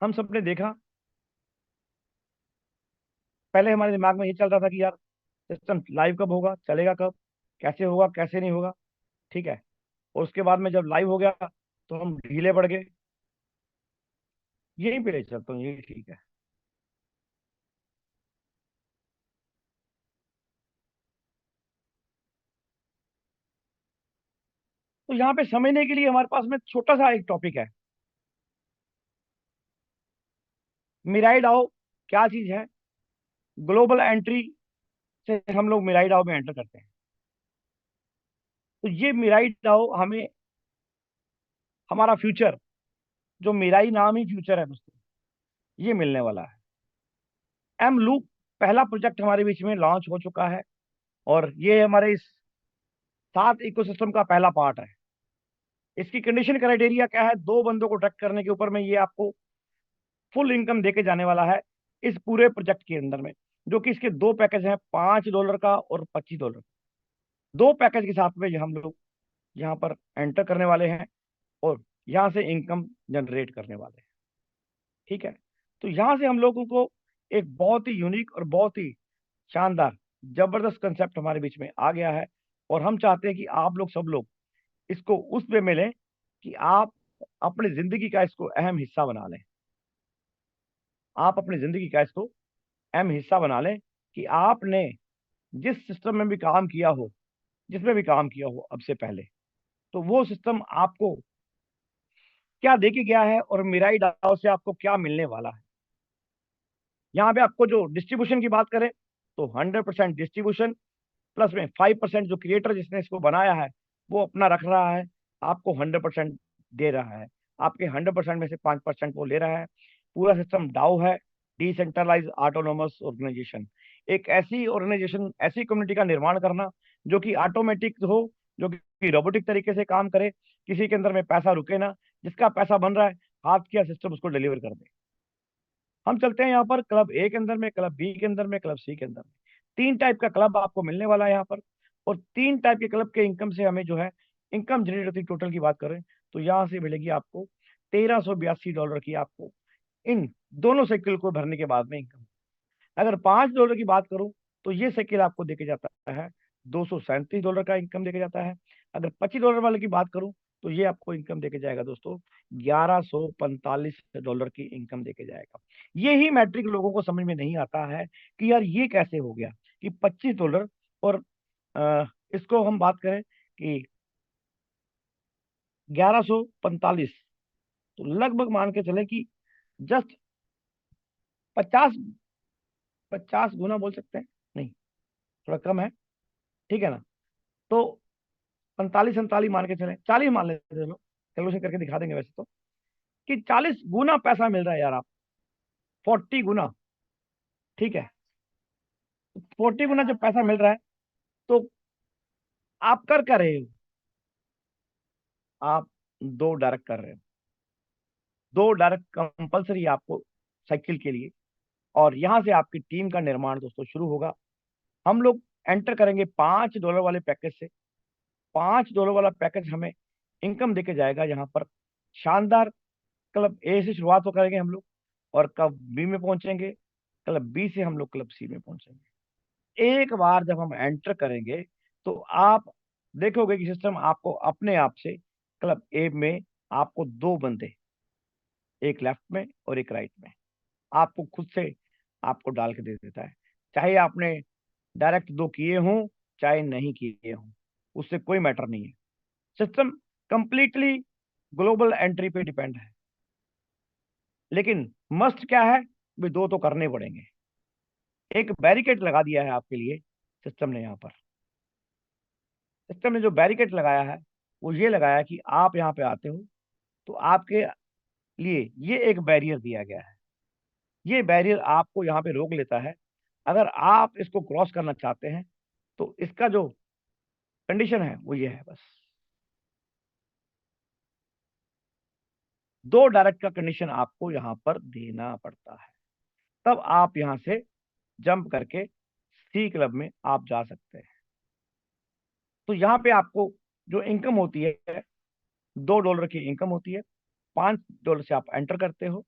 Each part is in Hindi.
हम सब ने देखा, पहले हमारे दिमाग में ये चल रहा था कि यार सिस्टम लाइव कब होगा, चलेगा कब, कैसे होगा, कैसे नहीं होगा। ठीक है। और उसके बाद में जब लाइव हो गया तो हम ढीले पड़ गए। यहीं पे ले चलता हूँ, यही ठीक है। तो यहाँ पे समझने के लिए हमारे पास में छोटा सा एक टॉपिक है। मिराई डाओ क्या चीज है? ग्लोबल एंट्री से हम लोग मिराई डाओ में एंटर करते हैं। तो ये मिराई डाओ हमें हमारा फ्यूचर, जो मिराई नाम ही फ्यूचर है दोस्तों, ये मिलने वाला है। एम लूप पहला प्रोजेक्ट हमारे बीच में लॉन्च हो चुका है। और ये हमारे इस 7 इकोसिस्टम का पहला पार्ट है। इसकी कंडीशन क्राइटेरिया क्या है? दो बंदों को ट्रैक करने के ऊपर में ये आपको फुल इनकम देके जाने वाला है इस पूरे प्रोजेक्ट के अंदर में। जो कि इसके दो पैकेज हैं, $5 का और $25। दो पैकेज के साथ में ये हम लोग यहाँ पर एंटर करने वाले हैं और यहाँ से इनकम जनरेट करने वाले हैं। ठीक है। तो यहाँ से हम लोगों को एक बहुत ही यूनिक और बहुत ही शानदार, जबरदस्त कंसेप्ट हमारे बीच में आ गया है। और हम चाहते हैं कि आप लोग सब लोग इसको उस वे में लें कि आप अपनी जिंदगी का इसको अहम हिस्सा बना लें। आप अपनी जिंदगी का इसको अहम हिस्सा बना लें कि आपने जिस सिस्टम में भी काम किया हो, जिसमें भी काम किया हो अब से पहले, तो वो सिस्टम आपको क्या दे के गया है और मिराई डाओ से आपको क्या मिलने वाला है। यहाँ पे आपको जो डिस्ट्रीब्यूशन की बात करें तो 100% डिस्ट्रीब्यूशन, प्लस में 5% जो क्रिएटर जिसने इसको बनाया है वो अपना रख रहा है, आपको 100% दे रहा है। आपके 100% में से 5% वो ले रहा है। पूरा सिस्टम डाउ है, डिसेंट्रलाइज ऑटोनोमस ऑर्गेनाइजेशन। एक ऐसी ऑर्गेनाइजेशन, ऐसी कम्युनिटी का निर्माण करना जो कि ऑटोमेटिक हो, जो कि रोबोटिक तरीके से काम करे, किसी के अंदर में पैसा रुके ना, जिसका पैसा बन रहा है हाथ किया सिस्टम उसको डिलीवर कर दे। हम चलते हैं यहाँ पर क्लब ए के अंदर में, क्लब बी के अंदर में, क्लब सी के अंदर में। 3 टाइप का क्लब आपको मिलने वाला है यहाँ पर। और 3 टाइप के क्लब के इनकम से हमें जो है इनकम जनरेट होती, टोटल की बात करें तो यहाँ से मिलेगी आपको $1382 की आपको इन दोनों साइकिल को भरने के बाद में इनकम। अगर $5 की बात करूं तो ये साइकिल आपको देके जाता है $237 का इनकम देके जाता है। अगर $25 वाले की बात करूं तो ये आपको इनकम देके जाएगा दोस्तों $1145 की इनकम देके जाएगा। ये ही मैट्रिक लोगों को समझ में नहीं आता है कि यार ये कैसे हो गया कि $25 और इसको हम बात करें कि 1145, तो लगभग मान के चले कि जस्ट 50 50 गुना बोल सकते हैं। नहीं, थोड़ा कम है। ठीक है ना? तो 45 47 मान के चले, 40 मान लेते हैं लोग, कैलकुलेशन करके दिखा देंगे वैसे तो, कि 40 गुना पैसा मिल रहा है यार आप, 40 गुना। ठीक है। 40 गुना जब पैसा मिल रहा है तो आप कर क्या रहे हो? आप दो डायरेक्ट कर रहे हो, दो डायरेक्ट कंपलसरी आपको साइकिल के लिए। और यहां से आपकी टीम का निर्माण दोस्तों शुरू होगा। हम लोग एंटर करेंगे $5 वाले पैकेज से। $5 वाला पैकेज हमें इनकम देके जाएगा यहाँ पर शानदार। क्लब ए से शुरुआत हो करेंगे हम लोग और क्लब बी में पहुंचेंगे, क्लब बी से हम लोग क्लब सी में पहुंचेंगे। एक बार जब हम एंटर करेंगे तो आप देखोगे कि सिस्टम आपको अपने आप से क्लब ए में आपको दो बंदे, एक लेफ्ट में और एक राइट में, आपको खुद से आपको डाल के दे देता है। चाहे आपने डायरेक्ट दो किए हों, चाहे नहीं किए हों, उससे कोई मैटर नहीं है। सिस्टम कंप्लीटली ग्लोबल एंट्री पे डिपेंड है। लेकिन मस्ट क्या है? भी दो तो करने पड़ेंगे। एक बैरिकेड लगा दिया है आपके लिए सिस्टम ने यहाँ पर। सिस्टम ने जो बैरिकेड लगाया है वो ये लगाया कि आप यहाँ पे आते हो तो आपके लिए ये एक बैरियर दिया गया है। ये बैरियर आपको यहाँ पे रोक लेता है। अगर आप इसको क्रॉस करना चाहते हैं तो इसका जो कंडीशन है वो ये है बस, दो डायरेक्ट का कंडीशन आपको यहाँ पर देना पड़ता है, तब आप यहाँ से जंप करके सी क्लब में आप जा सकते हैं। तो यहाँ पे आपको जो इनकम होती है $2 की इनकम होती है। $5 से आप एंटर करते हो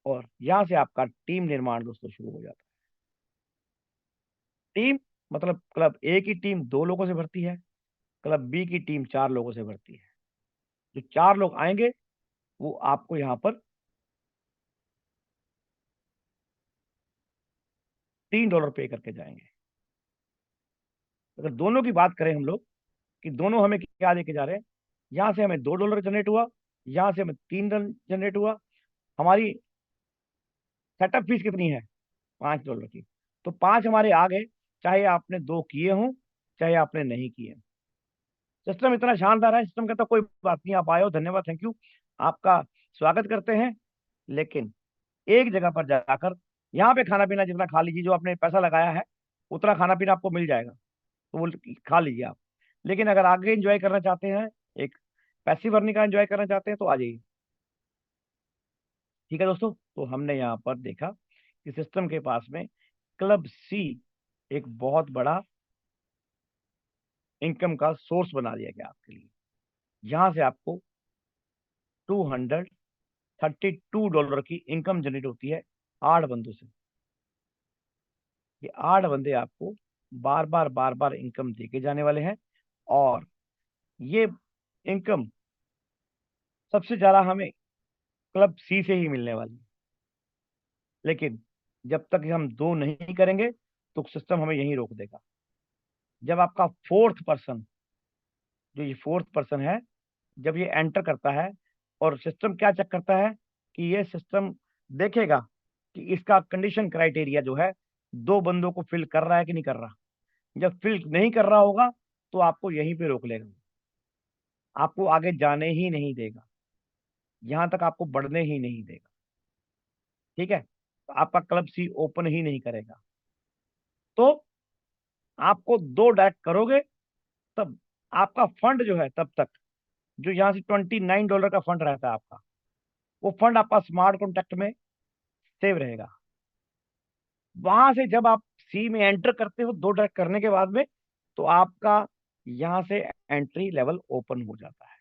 और यहां से आपका टीम निर्माण दोस्तों शुरू हो जाता है। टीम मतलब क्लब ए की टीम 2 लोगों से भरती है, क्लब बी की टीम 4 लोगों से भरती है। जो 4 लोग आएंगे वो आपको यहाँ पर $3 पे करके जाएंगे। अगर दोनों की बात करें हम लोग कि दोनों हमें क्या देके जा रहे हैं, यहां से हमें $2 जनरेट हुआ, यहां से हमें 3 रन जनरेट हुआ। हमारी सेटअप फीस कितनी है? $5 की। तो 5 हमारे आ गए, चाहे आपने 2 किए हों, चाहे आपने नहीं किए। सिस्टम इतना शानदार है, सिस्टम कहता कोई बात नहीं, आप आए हो, धन्यवाद, थैंक यू, आपका स्वागत करते हैं, लेकिन एक जगह पर जाकर यहाँ पे खाना पीना जितना खा लीजिए, जो आपने पैसा लगाया है उतना खाना पीना आपको मिल जाएगा, तो वो खा लीजिए आप। लेकिन अगर आगे एंजॉय करना चाहते हैं, एक पैसिव अर्निंग का एंजॉय करना चाहते हैं, तो आ जाइए। ठीक है दोस्तों, तो हमने यहाँ पर देखा कि सिस्टम के पास में क्लब सी एक बहुत बड़ा इनकम का सोर्स बना दिया गया आपके लिए। यहाँ से आपको $232 की इनकम जनरेट होती है 8 बंदों से। ये 8 बंदे आपको बार बार इनकम देके जाने वाले हैं, और ये इनकम सबसे ज्यादा हमें क्लब सी से ही मिलने वाली है। लेकिन जब तक हम दो नहीं करेंगे तो सिस्टम हमें यहीं रोक देगा। जब आपका फोर्थ पर्सन, जो ये फोर्थ पर्सन है, जब ये एंटर करता है, और सिस्टम क्या चेक करता है कि ये सिस्टम देखेगा कि इसका कंडीशन क्राइटेरिया जो है 2 बंदों को फिल कर रहा है कि नहीं कर रहा। जब फिल नहीं कर रहा होगा तो आपको यहीं पे रोक लेगा, आपको आगे जाने ही नहीं देगा, यहां तक आपको बढ़ने ही नहीं देगा। ठीक है, तो आपका क्लब सी ओपन ही नहीं करेगा। तो आपको दो डायरेक्ट करोगे तब आपका फंड जो है, तब तक जो यहाँ से $29 का फंड रहता है आपका, वो फंड आपका स्मार्ट कॉन्ट्रैक्ट में सेव रहेगा। वहां से जब आप सी में एंटर करते हो, दो डायरेक्ट करने के बाद में, तो आपका यहाँ से एंट्री लेवल ओपन हो जाता है।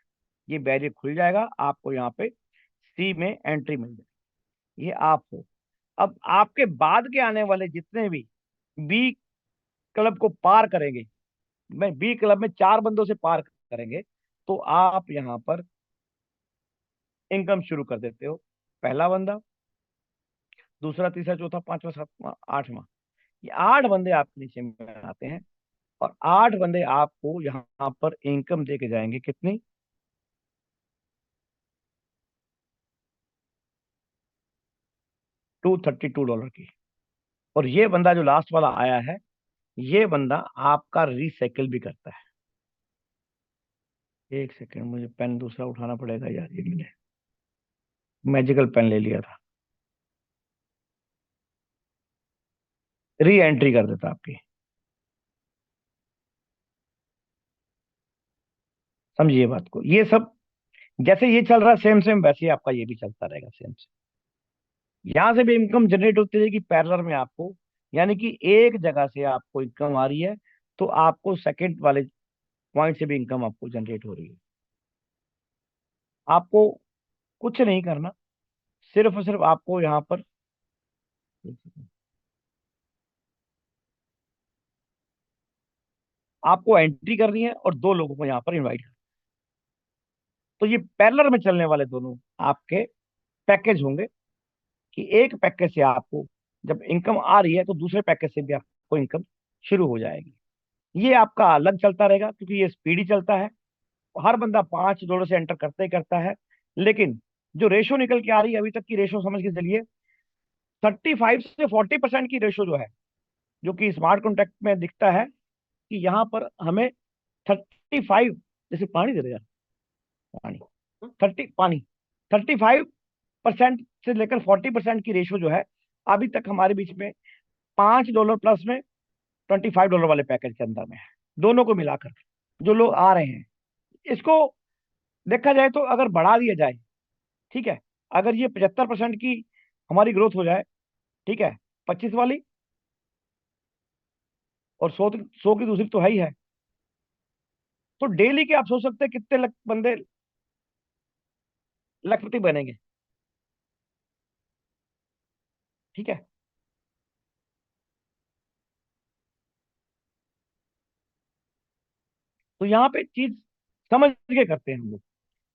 ये बैरियर खुल जाएगा, आपको यहाँ पे सी में एंट्री मिल जाएगी। ये आप हो। अब आपके बाद के आने वाले जितने भी बी क्लब को पार करेंगे, मैं बी क्लब में 4 बंदों से पार करेंगे, तो आप यहाँ पर इनकम शुरू कर देते हो। पहला बंदा, दूसरा, तीसरा, चौथा, पांचवा, सातवां, आठवां, ये 8 बंदे आपके नीचे में आते हैं, और 8 बंदे आपको यहाँ पर इनकम दे के जाएंगे। कितनी? $232 की। और ये बंदा जो लास्ट वाला आया है, ये बंदा आपका रिसाइकिल भी करता है। एक सेकेंड, मुझे पेन दूसरा उठाना पड़ेगा यार, ये मैंने मैजिकल पेन ले लिया था। री एंट्री कर देता आपकी। समझिए बात को, ये सब जैसे ये चल रहा है सेम सेम, वैसे ही आपका ये भी चलता रहेगा सेम सेम। यहां से भी इनकम जनरेट होती रहेगी पैरेलल में आपको, यानी कि एक जगह से आपको इनकम आ रही है, तो आपको सेकंड वाले पॉइंट से भी इनकम आपको जनरेट हो रही है। आपको कुछ नहीं करना, सिर्फ और सिर्फ आपको यहाँ पर आपको एंट्री करनी है और 2 लोगों को यहाँ पर इनवाइट करना। तो ये पैरेलल में चलने वाले दोनों आपके पैकेज होंगे, कि एक पैकेज से आपको जब इनकम आ रही है तो दूसरे पैकेज से भी आपको इनकम शुरू हो जाएगी। ये आपका अलग चलता रहेगा, क्योंकि ये स्पीडी चलता है। हर बंदा $5 से एंटर करता ही करता है। लेकिन जो रेशो निकल के आ रही है, अभी तक की रेशो समझ के चलिए, 35 से 40% की रेशो जो है, जो कि स्मार्ट कॉन्ट्रैक्ट में दिखता है कि यहाँ पर हमें 35, जैसे पानी दे दो यार, पानी, 35% से लेकर 40% की रेशो जो है, अभी तक हमारे बीच में $5 प्लस में $25 वाले पैकेज के अंदर में है, दोनों को मिलाकर जो लोग आ रहे हैं। इसको देखा जाए तो अगर बढ़ा दिया जाए, ठीक है, अगर ये 75% की हमारी ग्रोथ हो जाए, ठीक है, 25 वाली, और 100 की दूसरी तो है ही है, तो डेली के आप सोच सकते हैं कितने बंदे लखपति बनेंगे। ठीक है। तो यहाँ पे चीज समझ के करते हैं हम लोग,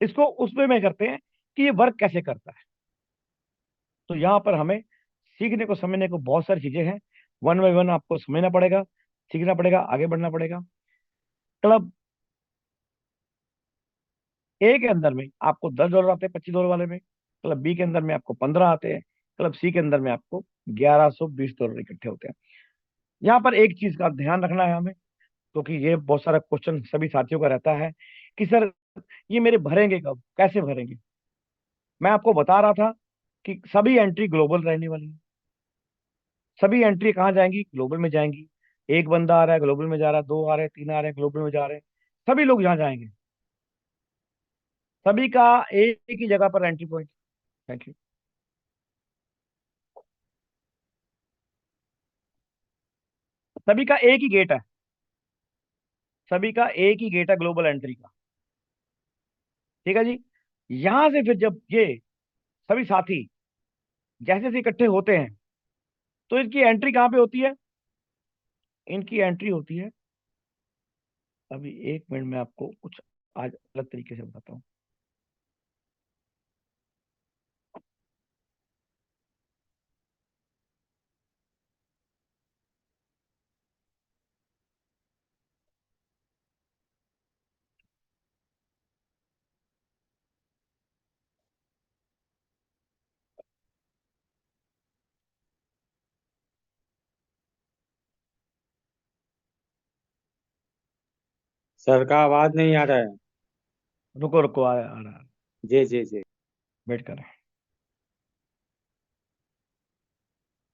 इसको उसमें में करते हैं कि ये वर्क कैसे करता है। तो यहाँ पर हमें सीखने को समझने को बहुत सारी चीजें हैं। वन बाय वन आपको समझना पड़ेगा, सीखना पड़ेगा, आगे बढ़ना पड़ेगा। क्लब ए के अंदर में आपको $10 आते हैं, $25 वाले में। क्लब बी के अंदर में आपको 15 आते हैं। क्लब सी के अंदर में आपको $1120 इकट्ठे होते हैं। यहाँ पर एक चीज का ध्यान रखना है हमें, क्योंकि ये बहुत सारा क्वेश्चन सभी साथियों का रहता है कि सर ये मेरे भरेंगे कब, कैसे भरेंगे। मैं आपको बता रहा था कि सभी एंट्री ग्लोबल रहने वाली है। सभी एंट्री कहाँ जाएंगी, ग्लोबल में जाएंगी। एक बंदा आ रहा है ग्लोबल में जा रहा है, दो आ रहे हैं, तीन आ रहे हैं ग्लोबल में जा रहे हैं, सभी लोग यहाँ जाएंगे। सभी का एक ही जगह पर एंट्री पॉइंट। Thank you. सभी का एक ही गेट है। सभी का एक ही गेट है ग्लोबल एंट्री का। ठीक है जी। यहां से फिर जब ये सभी साथी जैसे जैसे इकट्ठे होते हैं, तो इनकी एंट्री कहाँ पे होती है। इनकी एंट्री होती है, अभी एक मिनट में आपको कुछ आज अलग तरीके से बताता हूँ। सर का आवाज नहीं आ रहा है। रुको रुको, आ रहा है। जी जी जी। वेट करें।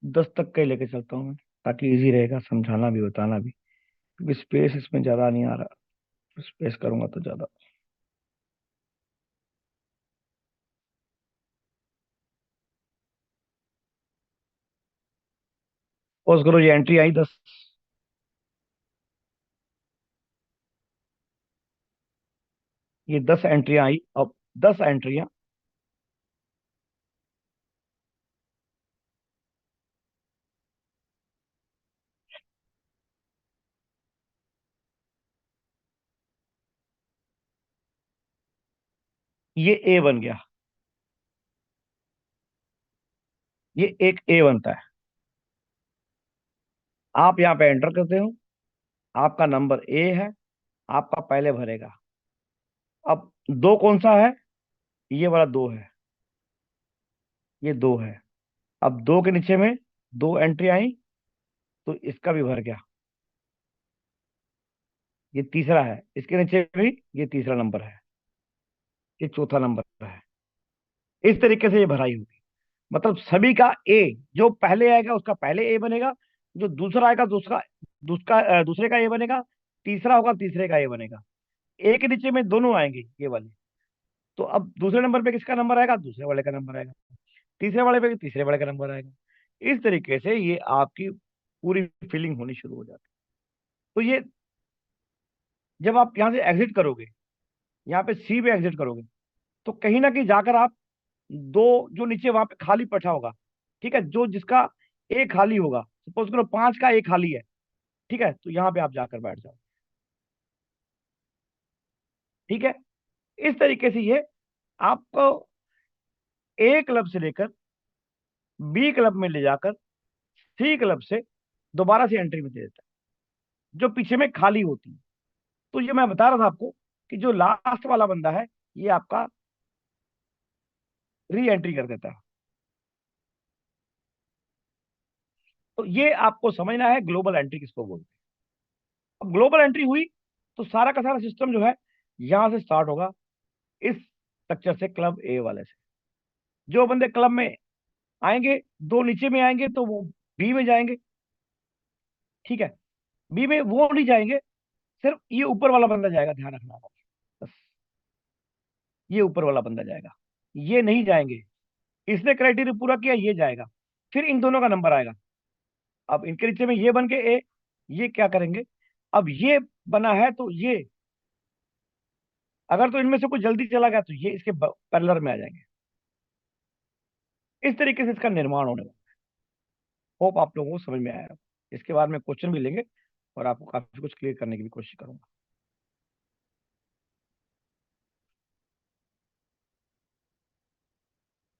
10 तक का ही लेके चलता हूँ मैं, ताकि इजी रहेगा समझाना भी बताना भी, क्योंकि स्पेस इसमें ज्यादा नहीं आ रहा। स्पेस करूंगा तो ज्यादा। सपोज करो ये एंट्री आई 10। ये 10 एंट्रियां आई। अब 10 एंट्रियां, ये ए बन गया। ये एक ए बनता है। आप यहाँ पे एंटर करते हो, आपका नंबर ए है, आपका पहले भरेगा। अब दो कौन सा है, ये वाला दो है। ये दो है। अब दो के नीचे में दो एंट्री आई, तो इसका भी भर गया। ये तीसरा है, इसके नीचे भी ये तीसरा नंबर है, ये चौथा नंबर है। इस तरीके से ये भराई होगी। मतलब सभी का ए, जो पहले आएगा उसका पहले ए बनेगा, जो दूसरा आएगा दूसरा दूसरे का ए बनेगा, तीसरा होगा तीसरे का ए बनेगा। ए के नीचे में दोनों आएंगे ये वाले। तो अब दूसरे नंबर पे किसका नंबर आएगा, दूसरे वाले का नंबर आएगा। तीसरे वाले पे तीसरे वाले का नंबर आएगा। इस तरीके से ये आपकी पूरी फिलिंग होनी शुरू हो जाती है। तो ये जब आप यहाँ से एग्जिट करोगे, यहाँ पे सी पे एग्जिट करोगे, तो कहीं ना कहीं जाकर आप दो, जो नीचे वहां पे खाली पड़ा होगा, ठीक है, जो जिसका ए खाली होगा, सपोज करो 5 का ए खाली है, ठीक है, तो यहाँ पे आप जाकर बैठ जाओ। ठीक है। इस तरीके से ये आपको ए क्लब से लेकर बी क्लब में ले जाकर सी क्लब से दोबारा से एंट्री में दे देता है, जो पीछे में खाली होती है। तो ये मैं बता रहा था आपको कि जो लास्ट वाला बंदा है, ये आपका री एंट्री कर देता है। तो ये आपको समझना है ग्लोबल एंट्री किसको बोलते हैं। अब ग्लोबल एंट्री हुई, तो सारा का सारा सिस्टम जो है यहां से स्टार्ट होगा, इस स्ट्रक्चर से, क्लब ए वाले से। जो बंदे क्लब में आएंगे, दो नीचे में आएंगे, तो वो बी में जाएंगे। ठीक है। बी में वो नहीं जाएंगे, सिर्फ ये ऊपर वाला बंदा जाएगा, ध्यान रखना होगा। बस ये ऊपर वाला बंदा जाएगा, ये नहीं जाएंगे। इसने क्राइटेरिया पूरा किया, ये जाएगा। फिर इन दोनों का नंबर आएगा। अब इनके नीचे में ये बन के ए, ये क्या करेंगे, अब ये बना है तो ये, अगर तो इनमें से कोई जल्दी चला गया तो ये इसके पैरेलल में आ जाएंगे। इस तरीके से इसका निर्माण होने वाला है। होप आप लोगों को समझ में आया। इसके बाद में क्वेश्चन भी लेंगे और आपको काफी कुछ क्लियर करने की भी कोशिश करूंगा।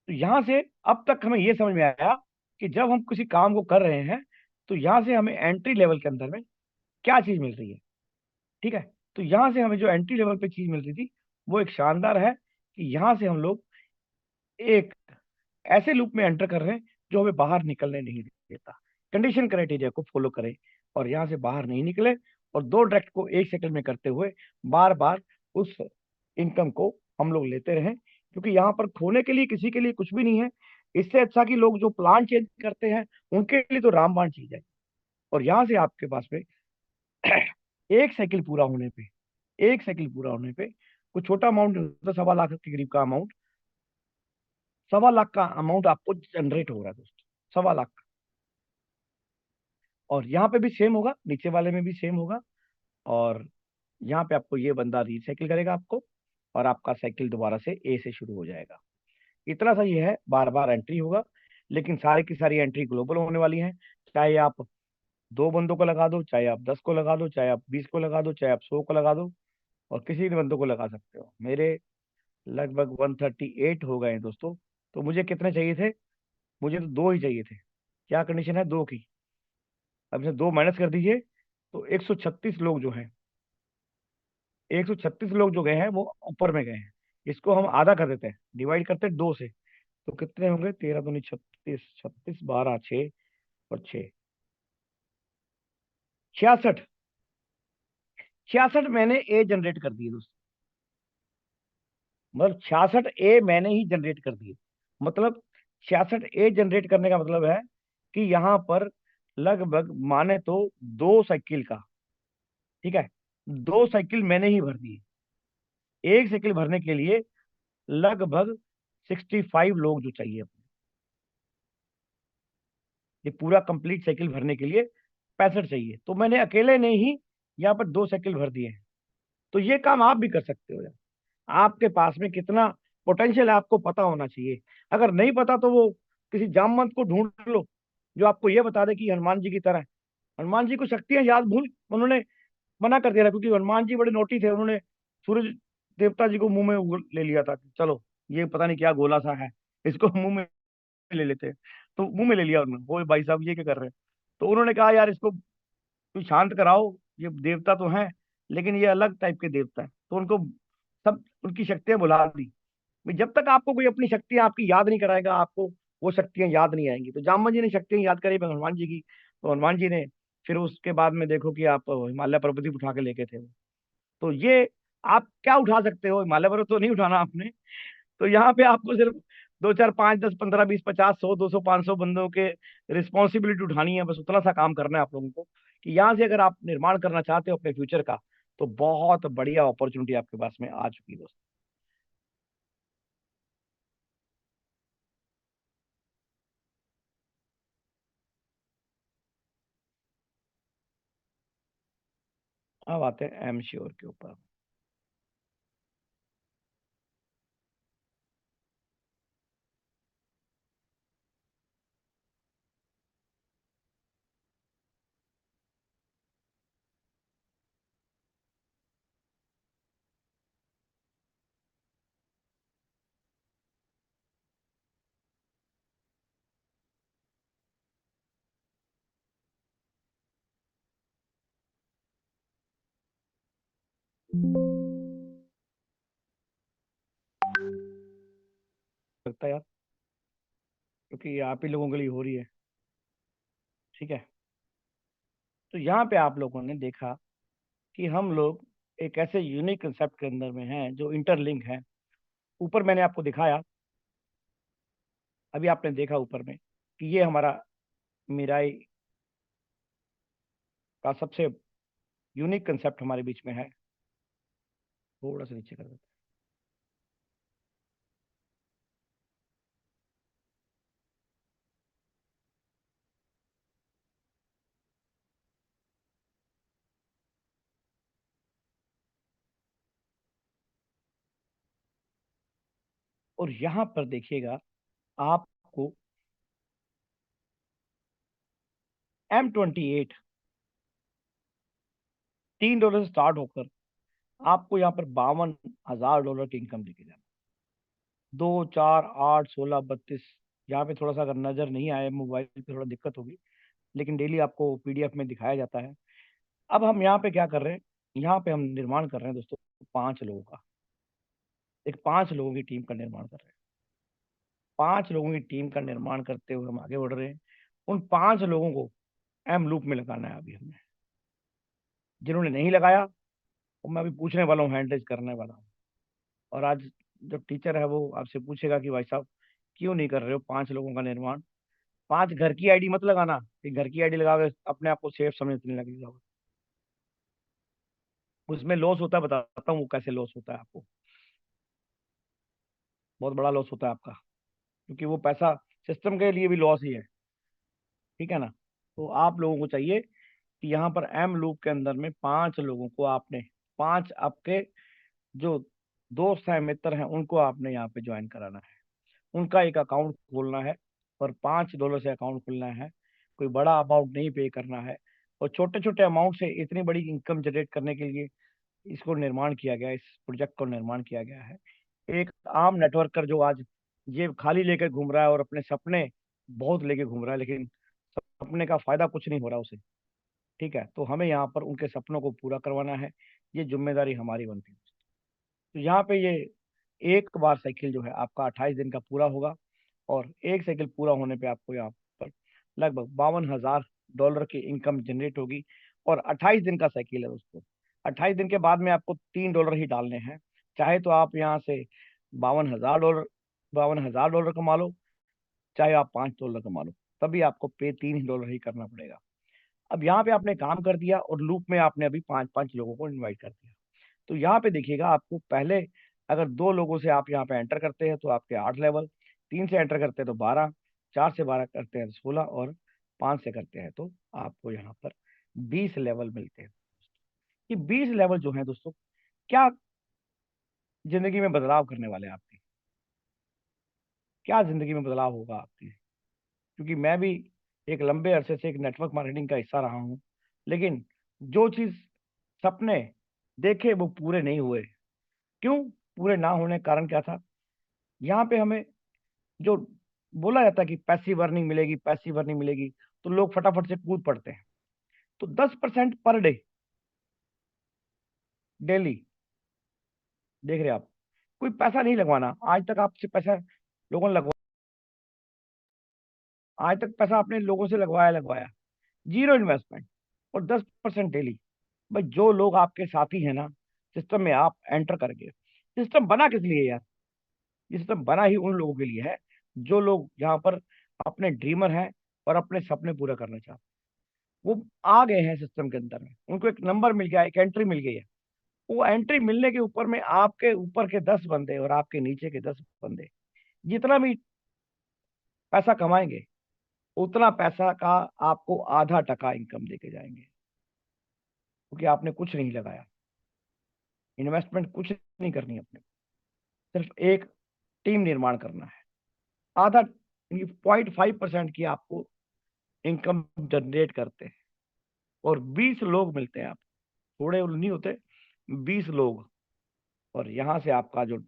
तो यहाँ से अब तक हमें ये समझ में आया कि जब हम किसी काम को कर रहे हैं तो यहाँ से हमें एंट्री लेवल के अंदर में क्या चीज मिल रही है। ठीक है। तो यहाँ से हमें जो एंट्री लेवल पे चीज मिल रही थी वो एक शानदार है कि यहाँ से हम लोग एक ऐसे लूप में एंटर कर रहे हैं जो हमें बाहर निकलने नहीं देता। कंडीशन क्राइटेरिया को फॉलो करें और यहाँ से बाहर नहीं निकले, और दो डायरेक्ट को एक सेकंड में करते हुए बार बार उस इनकम को हम लोग लेते रहें, क्योंकि यहाँ पर खोने के लिए किसी के लिए कुछ भी नहीं है। इससे अच्छा कि लोग जो प्लान चेंज करते हैं उनके लिए तो रामबाण चीज है। और यहाँ से आपके पास में एक साइकिल पूरा होने पे, एक साइकिल पूरा होने पे कुछ छोटा अमाउंट होता है, 1.25 लाख के करीब का अमाउंट, 1.25 लाख का अमाउंट आपको जनरेट हो रहा है दोस्तों, 1.25 लाख का। और यहाँ पे भी सेम होगा, नीचे वाले में भी सेम होगा। और यहाँ पे आपको ये बंदा रिसाइकिल करेगा आपको, और आपका साइकिल दोबारा से ए से शुरू हो जाएगा। इतना सा ये है, बार बार एंट्री होगा, लेकिन सारी की सारी एंट्री ग्लोबल होने वाली है। चाहे आप 2 बंदों को लगा दो, चाहे आप 10 को लगा दो, चाहे आप 20 को लगा दो, चाहे आप 100 को लगा दो, और किसी भी बंदों को लगा सकते हो। मेरे लगभग 138 हो गए हैं दोस्तों। तो मुझे कितने चाहिए थे? मुझे तो दो ही चाहिए थे। क्या कंडीशन है दो की? अब इसे दो माइनस कर दीजिए, तो 136 लोग जो हैं, 136 लोग जो गए हैं वो ऊपर में गए हैं। इसको हम आधा कर देते हैं, डिवाइड करते हैं दो से। तो कितने होंगे? 13 दूनी 36, 36 12 6 और 6, 66। 66 मैंने ए जनरेट कर दिए दोस्तों। मतलब 66 ए मैंने ही जनरेट कर दिए। मतलब 66 ए जनरेट करने का मतलब है कि यहाँ पर लगभग माने तो 2 साइकिल का, ठीक है, 2 साइकिल मैंने ही भर दिए। एक साइकिल भरने के लिए लगभग 65 लोग जो चाहिए अपने, ये पूरा कंप्लीट साइकिल भरने के लिए 65 चाहिए, तो मैंने अकेले ने ही यहाँ पर 2 साइकिल भर दिए हैं। तो ये काम आप भी कर सकते हो यार। आपके पास में कितना पोटेंशियल है आपको पता होना चाहिए। अगर नहीं पता तो वो किसी जामवंत को ढूंढ लो जो आपको ये बता दे कि हनुमान जी की तरह है। हनुमान जी को शक्तियां याद भूल उन्होंने मना कर दिया था, क्योंकि हनुमान जी बड़े नोटी थे। उन्होंने सूरज देवता जी को मुंह में ले लिया था कि चलो ये पता नहीं क्या गोला सा है, इसको मुंह में ले लेते हैं। तो मुंह में ले लिया उन्होंने, वो भाई साहब ये क्या कर रहे हैं। तो उन्होंने कहा यार इसको कोई शांत कराओ, ये देवता तो हैं लेकिन ये अलग टाइप के देवता है। तो उनको सब उनकी शक्तियां भुला दी। भाई जब तक आपको कोई अपनी शक्तियां आपकी याद नहीं कराएगा, आपको वो शक्तियां याद नहीं आएंगी। तो जामवन जी ने शक्तियां याद करी हनुमान जी की, तो हनुमान जी ने फिर उसके बाद में देखो कि आप हिमालय पर्वत भी उठा के लेके थे। तो ये आप क्या उठा सकते हो? हिमालय पर्वत तो नहीं उठाना आपने। तो यहाँ पे आपको सिर्फ 2 4 5 10 15 20 50 100 200 500 बंदों के रिस्पॉन्सिबिलिटी उठानी है, बस उतना सा काम करना है आप लोगों को। कि यहाँ से अगर आप निर्माण करना चाहते हो अपने फ्यूचर का, तो बहुत बढ़िया अपॉर्चुनिटी आपके पास में आ चुकी है दोस्तों। अब आते हैं एम श्योर के ऊपर। लगता है यार, क्योंकि ये आप ही लोगों के लिए हो रही है। ठीक है। तो यहाँ पे आप लोगों ने देखा कि हम लोग एक ऐसे यूनिक कंसेप्ट के अंदर में हैं जो इंटरलिंक है। ऊपर मैंने आपको दिखाया, अभी आपने देखा ऊपर में कि ये हमारा मिराई का सबसे यूनिक कंसेप्ट हमारे बीच में है। थोड़ा सा नीचे कर देते हैं। और यहाँ पर देखिएगा, आपको M28 $3 से स्टार्ट होकर आपको यहाँ पर $52,000 की इनकम देके जाना। 2, 4, 8, 16, 32। यहाँ पे थोड़ा सा अगर नजर नहीं आए मोबाइल पे थोड़ा दिक्कत होगी, लेकिन डेली आपको पीडीएफ में दिखाया जाता है। अब हम यहाँ पे क्या कर रहे हैं, यहाँ पे हम निर्माण कर रहे हैं दोस्तों 5 लोगों का, एक 5 लोगों की टीम का निर्माण कर रहे हैं। 5 लोगों की टीम का निर्माण करते हुए हम आगे बढ़ रहे हैं। उन 5 लोगों को एम लूप में लगाना है अभी हमने। जिन्होंने नहीं लगाया वो मैं अभी पूछने वाला हूँ, हैंडरेज करने वाला हूँ। और आज जो टीचर है वो आपसे पूछेगा कि भाई साहब क्यों नहीं कर रहे हो 5 लोगों का निर्माण। 5 घर की आईडी मत लगाना कि घर की आईडी लगाओगे अपने आप को सेफ समझने लग जाओगे। उसमें लॉस होता है, बताता हूँ वो कैसे लॉस होता है आपको। बहुत बड़ा लॉस होता है आपका, क्योंकि वो पैसा सिस्टम के लिए भी लॉस ही है। ठीक है ना। तो आप लोगों को चाहिए कि यहाँ पर एम लूप के अंदर में 5 लोगों को आपने, 5 आपके जो दोस्त हैं मित्र हैं उनको आपने यहाँ पे ज्वाइन कराना है। उनका एक अकाउंट खोलना है और $5 से अकाउंट खोलना है। कोई बड़ा अमाउंट नहीं पे करना है। और छोटे छोटे अमाउंट से इतनी बड़ी इनकम जनरेट करने के लिए इसको निर्माण किया गया है, इस प्रोजेक्ट को निर्माण किया गया है। एक आम नेटवर्कर जो आज ये खाली लेकर घूम रहा है और अपने सपने बहुत लेके घूम रहा है, लेकिन सपने का फायदा कुछ नहीं हो रहा उसे। ठीक है, तो हमें यहाँ पर उनके सपनों को पूरा करवाना है। ये जिम्मेदारी हमारी बनती है। तो यहाँ पे ये एक बार साइकिल जो है आपका 28 दिन का पूरा होगा। और एक साइकिल पूरा होने पे आपको यहाँ पर लगभग $52,000 की इनकम जनरेट होगी। और 28 दिन का साइकिल है दोस्तों। 28 दिन के बाद में आपको $3 ही डालने हैं। चाहे तो आप यहाँ से $52,000 कमा लो, चाहे आप $5 कमा लो, तभी आपको पे $3 ही करना पड़ेगा। अब यहाँ पे आपने काम कर दिया और लूप में आपने अभी 5 5 लोगों को इन्वाइट कर दिया। तो यहाँ पे देखिएगा आपको पहले अगर 2 लोगों से आप यहाँ पे एंटर करते हैं तो आपके 8 लेवल, 3 से एंटर करते हैं तो 12, 4 से 12 करते हैं तो 16, और 5 से करते हैं तो आपको यहाँ पर 20 लेवल मिलते हैं। ये 20 लेवल जो है दोस्तों, क्या जिंदगी में बदलाव करने वाले हैं आपकी, क्या जिंदगी में बदलाव होगा आपकी। क्योंकि मैं भी एक लंबे अरसे से एक नेटवर्क मार्केटिंग का हिस्सा रहा हूँ, लेकिन जो चीज सपने देखे वो पूरे नहीं हुए। क्यों पूरे ना होने का कारण क्या था। यहाँ पे हमें जो बोला जाता है कि पैसिव अर्निंग मिलेगी, पैसिव अर्निंग मिलेगी, तो लोग फटाफट से कूद पड़ते हैं। तो 10% पर डे, डेली, देख रहे हैं आप, कोई पैसा नहीं लगवाना। आज तक आपसे पैसा लोगों ने लगवाया, आज तक पैसा आपने लोगों से लगवाया लगवाया, जीरो इन्वेस्टमेंट, और 10% डेली। भाई जो लोग आपके साथी हैं ना, सिस्टम में आप एंटर करके, सिस्टम बना किस लिए यार, ये सिस्टम बना ही उन लोगों के लिए है जो लोग यहाँ पर अपने ड्रीमर हैं और अपने सपने पूरा करना चाहते हैं। वो आ गए हैं सिस्टम के अंदर में, उनको एक नंबर मिल गया, एक एंट्री मिल गई है। वो एंट्री मिलने के ऊपर में आपके ऊपर के 10 बंदे और आपके नीचे के 10 बंदे जितना भी पैसा कमाएंगे, उतना पैसा का आपको आधा टका इनकम देके जाएंगे, क्योंकि आपने कुछ नहीं लगाया, इन्वेस्टमेंट कुछ नहीं करनी है अपने, सिर्फ एक टीम निर्माण करना है। आधा 0.5% की आपको इनकम जनरेट करते हैं और 20 लोग मिलते हैं आप, थोड़े नहीं होते, 20 लोग। और यहाँ से आपका जो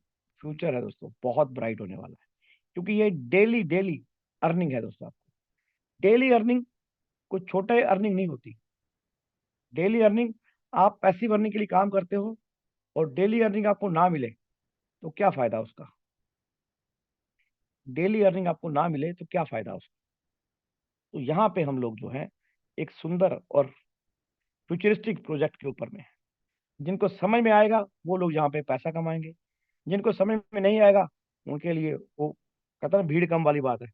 फ्यूचर है दोस्तों बहुत ब्राइट होने वाला है, क्योंकि ये डेली डेली अर्निंग है दोस्तों। आपको डेली अर्निंग कोई छोटे अर्निंग नहीं होती। डेली अर्निंग, आप पैसिव अर्निंग के लिए काम करते हो और डेली अर्निंग आपको ना मिले तो क्या फायदा उसका। डेली अर्निंग आपको ना मिले तो क्या फायदा उसका। तो यहाँ पे हम लोग जो है एक सुंदर और फ्यूचरिस्टिक प्रोजेक्ट के ऊपर में, जिनको समझ में आएगा वो लोग यहाँ पे पैसा कमाएंगे, जिनको समझ में नहीं आएगा उनके लिए वो कहता है भीड़ कम वाली बात है।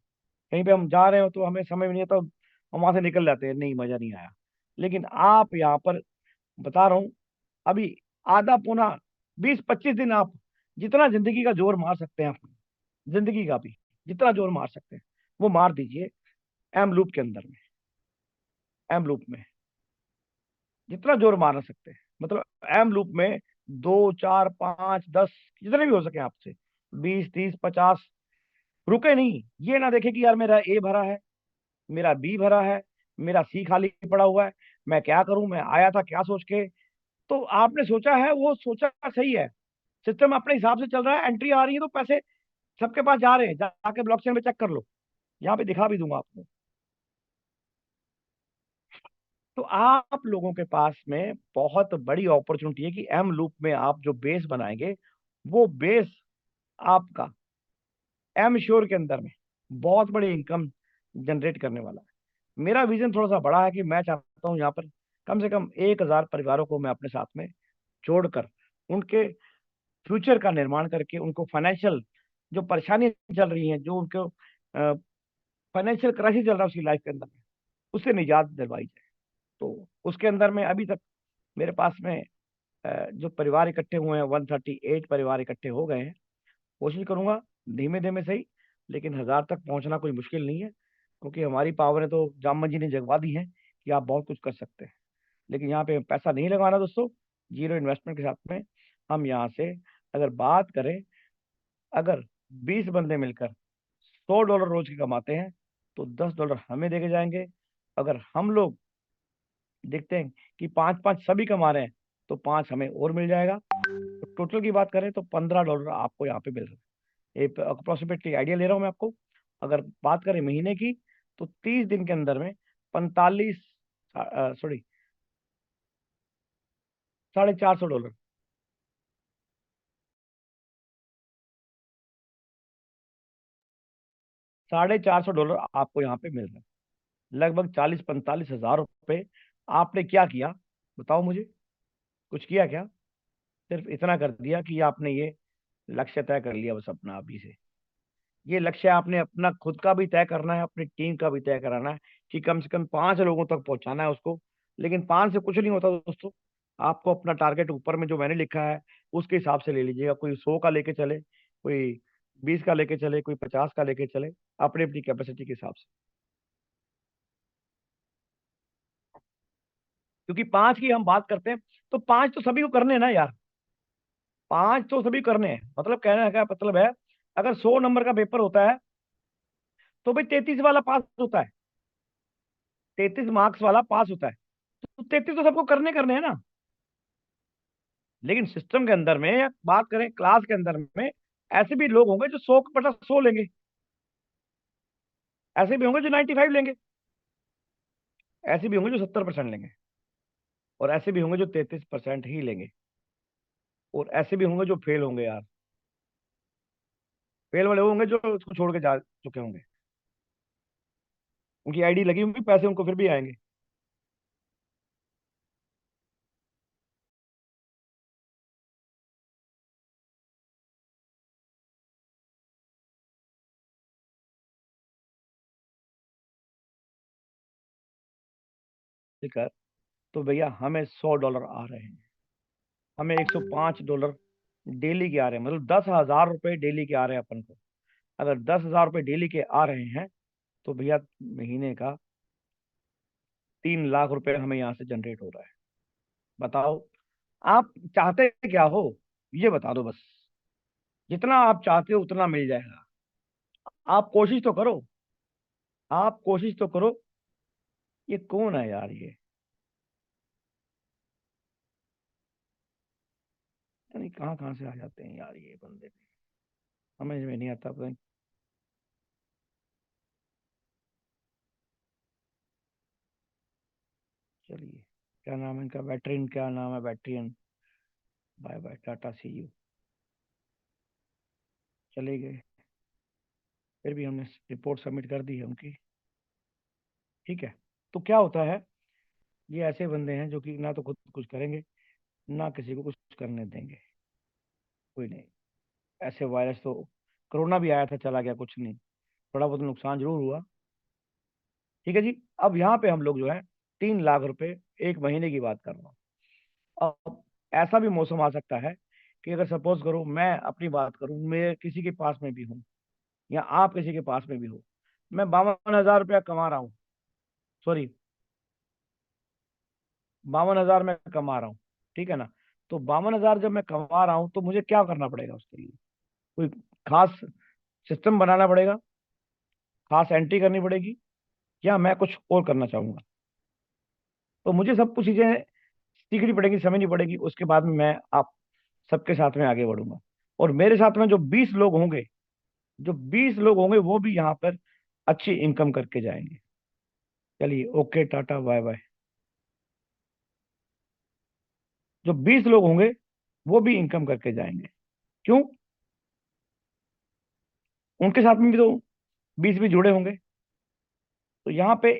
कहीं पे हम जा रहे हो तो हमें समझ में नहीं आता, हम वहां से निकल जाते हैं, नहीं मजा नहीं आया। लेकिन आप यहाँ पर बता रहा हूँ, अभी आधा पौना 20 25 दिन आप जितना जिंदगी का जोर मार सकते हैं, आप जिंदगी का भी जितना जोर मार सकते हैं वो मार दीजिए एम लूप के अंदर में। एम लूप में जितना जोर मार सकते हैं, मतलब एम लूप में 2 4 5 10 जितने भी हो सके आपसे, 20 30 50, रुके नहीं। ये ना देखे कि यार मेरा ए भरा है, मेरा बी भरा है, मेरा सी खाली पड़ा हुआ है, मैं क्या करूं, मैं आया था क्या सोच के। तो आपने सोचा है, वो सोचा सही है। सिस्टम अपने हिसाब से चल रहा है, एंट्री आ रही है तो पैसे सबके पास जा रहे हैं, जाके ब्लॉकचेन पे चेक कर लो, यहाँ पे दिखा भी दूंगा आपको। तो आप लोगों के पास में बहुत बड़ी अपॉर्चुनिटी है कि एम लूप में आप जो बेस बनाएंगे, वो बेस आपका एम श्योर के अंदर में बहुत बड़ी इनकम जनरेट करने वाला है। मेरा विजन थोड़ा सा बड़ा है कि मैं चाहता हूं यहाँ पर कम से कम 1,000 परिवारों को मैं अपने साथ में जोड़कर उनके फ्यूचर का निर्माण करके उनको फाइनेंशियल जो परेशानी चल रही है, जो उनको फाइनेंशियल क्राइसिस चल रहा है उसकी लाइफ के अंदर में, उससे निजात दिलवाई जाए। तो उसके अंदर में अभी तक मेरे पास में जो परिवार इकट्ठे हुए हैं, 138 परिवार इकट्ठे हो गए हैं। कोशिश करूंगा धीमे धीमे सही, लेकिन 1,000 तक पहुंचना कोई मुश्किल नहीं है, क्योंकि हमारी पावर तो जामन जी ने जगवा दी है कि आप बहुत कुछ कर सकते हैं। लेकिन यहाँ पे पैसा नहीं लगाना दोस्तों, जीरो इन्वेस्टमेंट के साथ में हम यहाँ से अगर बात करें, अगर 20 बंदे मिलकर $100 रोज के कमाते हैं तो $10 हमें देके जाएंगे। अगर हम लोग देखते हैं कि 5-5 सभी कमा रहे हैं तो 5 हमें और मिल जाएगा। तो टोटल की बात करें तो $15 आपको यहाँ पे मिल रहा है। एक अप्रोक्सीमेटली आइडिया ले रहा हूँ मैं आपको। अगर बात करें महीने की, तो 30 दिन के अंदर में 45, सॉरी, $450। $450 आपको यहाँ पे मिल रहा है, लगभग 40-45 हज़ार रुपये। आपने क्या किया बताओ मुझे, कुछ किया क्या? सिर्फ इतना कर दिया कि आपने ये लक्ष्य तय कर लिया बस अपना अभी से। ये लक्ष्य आपने अपना खुद का भी तय करना है, अपनी टीम का भी तय कराना है कि कम से कम 5 लोगों तक पहुंचाना है उसको। लेकिन 5 से कुछ नहीं होता दोस्तों। आपको अपना टारगेट ऊपर में जो मैंने लिखा है उसके हिसाब से ले लीजिएगा। कोई 100 का लेके चले, कोई 20 का लेके चले, कोई 50 का लेके चले, अपनी अपनी कैपेसिटी के हिसाब से। क्योंकि 5 की हम बात करते हैं तो 5 तो सभी को करने हैं ना यार। 5 तो सभी करने हैं, मतलब कहने का मतलब है, अगर 100 नंबर का पेपर होता है तो भाई 33 वाला पास होता है, 33 मार्क्स वाला पास होता है। तो 33 तो सबको करने करने हैं ना। लेकिन सिस्टम के अंदर में या बात करें क्लास के अंदर में, ऐसे भी लोग होंगे जो 100 लेंगे, ऐसे भी होंगे जो 95 लेंगे, ऐसे भी होंगे जो 70% लेंगे, और ऐसे भी होंगे जो 33% ही लेंगे, और ऐसे भी होंगे जो फेल होंगे यार। फेल वाले वो होंगे जो उसको छोड़ के जा चुके होंगे, उनकी आईडी लगी होंगी, पैसे उनको फिर भी आएंगे। ठीक है, तो भैया हमें $100 आ रहे हैं, हमें $105 डेली के आ रहे हैं, मतलब 10,000 रुपये डेली के आ रहे हैं अपन को। अगर 10,000 रुपये डेली के आ रहे हैं तो भैया महीने का 3 लाख रुपए हमें यहाँ से जनरेट हो रहा है। बताओ आप चाहते क्या हो, ये बता दो बस। जितना आप चाहते हो उतना मिल जाएगा। आप कोशिश तो करो, आप कोशिश तो करो। ये कौन है यार ये? नहीं, कहाँ कहाँ से आ जाते हैं यार ये बंदे, समझ में नहीं आता। पता नहीं। चलिए, क्या नाम है इनका, बैटरीन, क्या नाम है, बैटरियन। Bye bye, tata, see you. चले गए। फिर भी हमने रिपोर्ट सबमिट कर दी है उनकी। ठीक है। तो क्या होता है, ये ऐसे बंदे हैं जो कि ना तो खुद कुछ करेंगे, ना किसी को कुछ करने देंगे। कोई नहीं। ऐसे वायरस तो, कोरोना भी आया था चला गया, कुछ नहीं, थोड़ा बहुत नुकसान जरूर हुआ। ठीक है जी। अब यहाँ पे हम लोग जो है 3 लाख रुपए एक महीने की बात कर रहा हूँ। अब ऐसा भी मौसम आ सकता है कि अगर सपोज करो मैं अपनी बात करूं, मैं किसी के पास में भी हूँ या आप किसी के पास में भी हो, मैं 52,000 रुपया कमा रहा हूँ, सॉरी, 52,000 में कमा रहा हूँ। ठीक है ना? तो 52,000 जब मैं कमा रहा हूँ तो मुझे क्या करना पड़ेगा उसके लिए? कोई खास सिस्टम बनाना पड़ेगा, खास एंट्री करनी पड़ेगी, या मैं कुछ और करना चाहूंगा। तो मुझे सब कुछ चीजें सीखनी पड़ेगी, समझनी पड़ेगी, उसके बाद में मैं आप सबके साथ में आगे बढ़ूंगा। और मेरे साथ में जो 20 लोग होंगे, जो 20 लोग होंगे, वो भी यहाँ पर अच्छी इनकम करके जाएंगे। चलिए, ओके, टाटा, बाय बाय। जो 20 लोग होंगे वो भी इनकम करके जाएंगे। क्यों? उनके साथ में भी तो 20 भी जुड़े होंगे। तो यहाँ पे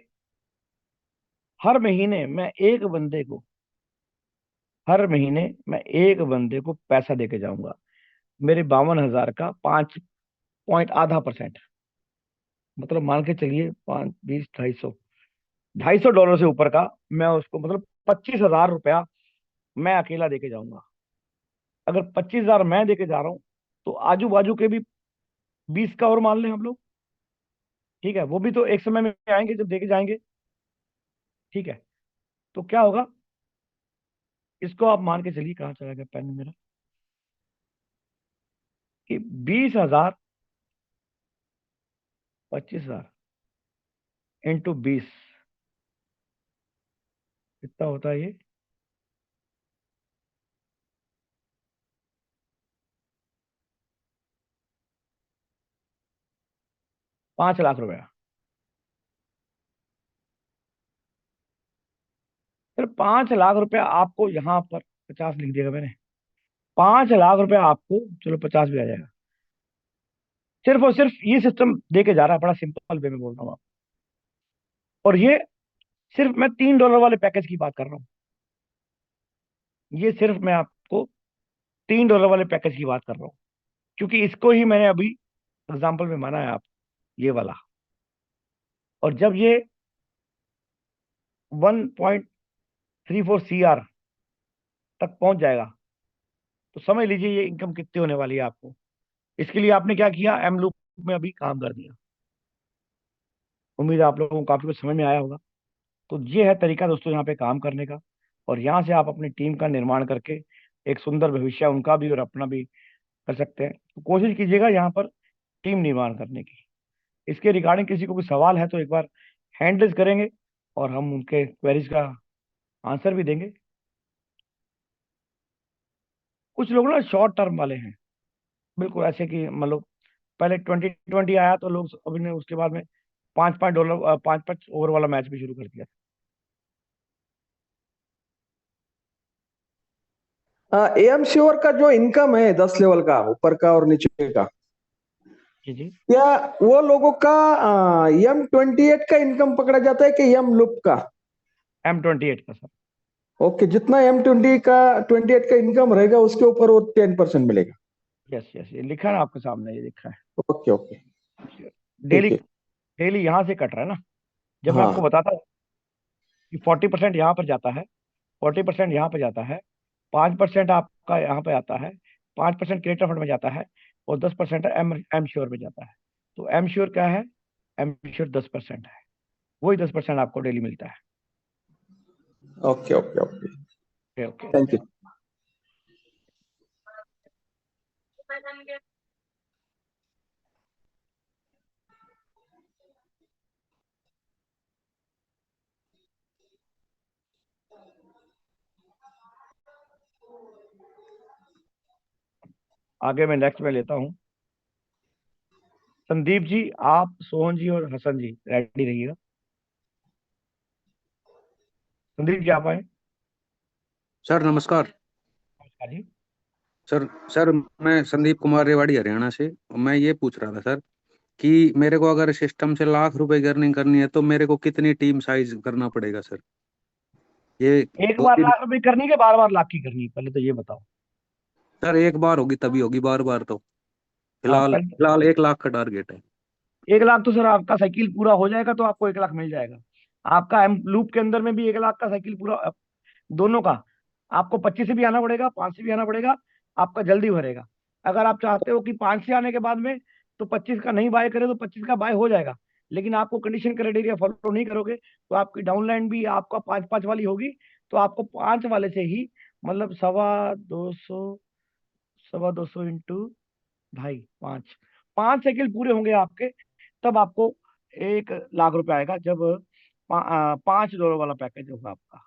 हर महीने मैं एक बंदे को हर महीने मैं एक बंदे को पैसा देके जाऊंगा। मेरे 52,000 का 5 पॉइंट, 0.5%, मतलब मान के चलिए 5, 20, 250, $250 से ऊपर का मैं उसको, मतलब 25,000 रुपया मैं अकेला देके जाऊंगा। अगर 25,000 मैं देके जा रहा हूँ, तो आजू बाजू के भी 20 का और मान लें हम लोग। ठीक है, वो भी तो एक समय में आएंगे जब देके जाएंगे। ठीक है, तो क्या होगा, इसको आप मान के चलिए, कहाँ चला गया पेन मेरा, कि 20,000, 25,000 इंटू 20 कितना होता है ये? 5 लाख रुपया। फिर 5 लाख रुपया आपको यहाँ पर, 50 लिख दिएगा मैंने, 5 लाख रुपया आपको, चलो 50 भी आ जाएगा, सिर्फ और सिर्फ ये सिस्टम दे के जा रहा है। बड़ा सिंपल वे में बोल रहा हूँ आप। और ये सिर्फ मैं $3 वाले पैकेज की बात कर रहा हूँ। ये सिर्फ मैं आपको $3 वाले पैकेज की बात कर रहा हूँ, क्योंकि इसको ही मैंने अभी एग्जाम्पल में माना है आप, ये वाला। और जब ये 1.34 CR तक पहुंच जाएगा, तो समझ लीजिए ये इनकम कितनी होने वाली है आपको। इसके लिए आपने क्या किया, एम लूप में अभी काम कर दिया। उम्मीद है आप लोगों को काफी कुछ समझ में आया होगा। तो ये है तरीका दोस्तों यहाँ पे काम करने का। और यहाँ से आप अपनी टीम का निर्माण करके एक सुंदर भविष्य उनका भी और अपना भी कर सकते हैं। तो कोशिश कीजिएगा यहाँ पर टीम निर्माण करने की। इसके रिगार्डिंग किसी को कोई सवाल है तो एक बार हैंड रेज करेंगे, और हम उनके क्वेरीज का आंसर भी देंगे। कुछ लोग ना शॉर्ट टर्म वाले हैं, बिल्कुल ऐसे कि मतलब पहले 2020 आया तो लोग अभी ने उसके बाद में 5 5 डॉलर, 5 5 ओवर वाला मैच भी शुरू कर दिया। एम श्योर का जो इनकम है 10 लेवल का, ऊपर का और नीचे का, जी जी। क्या वो लोगों का M28 का इनकम पकड़ा जाता है कि एम लूप का? M28 का सर। ओके, जितना M28 का इनकम रहेगा उसके ऊपर वो 10% मिलेगा। यस यस, ये लिखा है ना आपके सामने, ये लिखा ओके ओके, है। ठीक डेली है। डेली यहाँ से कट रहा है ना। जब मैं आपको हाँ, बताता हूँ कि 40% यहाँ पर जाता है, 40% यहाँ पे जाता है, 5% आपका यहाँ पे आता है, 5% क्रिएटर फंड में जाता है, और 10% एम एम श्योर में जाता है। तो एम श्योर क्या है? एम श्योर 10% है। वही 10% आपको डेली मिलता है। Okay okay okay, okay okay. Thank you. आगे मैं नेक्स्ट में लेता हूँ। संदीप जी, आप, सोहन जी और हसन जी रेडी रहिएगा। संदीप जी आप आए। सर नमस्कार। नमस्कार जी। सर सर मैं संदीप कुमार रेवाड़ी हरियाणा से। मैं ये पूछ रहा था सर कि मेरे को अगर सिस्टम से लाख रुपए की अर्निंग करनी है तो मेरे को कितनी टीम साइज करना पड़ेगा सर? ये एक दो बार तीन। लाख रुपए करनी है कि बार बार लाख की करनी है, पहले तो ये बताओ। सर एक बार होगी तभी होगी, बार बार तो हाँ, फिलहाल पहले फिलहाल 1 लाख का टारगेट है। 1 लाख तो सर आपका साइकिल पूरा हो जाएगा तो आपको 1 लाख मिल जाएगा। आपका एम लूप के अंदर में भी 1 लाख का साइकिल पूरा, दोनों का। आपको 25 से भी आना पड़ेगा, 5 से भी आना पड़ेगा। आपका जल्दी भरेगा। अगर आप चाहते हो कि 5 से आने के बाद में तो 25 का नहीं बाय करे तो 25 का बाय हो जाएगा। लेकिन आपको कंडीशन क्राइटेरिया फॉलो नहीं करोगे तो आपकी डाउनलाइन भी आपका 5 5 वाली होगी। तो आपको 5 वाले से ही, मतलब 250, 250 इंटू ढाई, 5 5 साइकिल पूरे होंगे आपके, तब आपको 1 लाख रुपए आएगा जब $5 वाला पैकेज होगा आपका।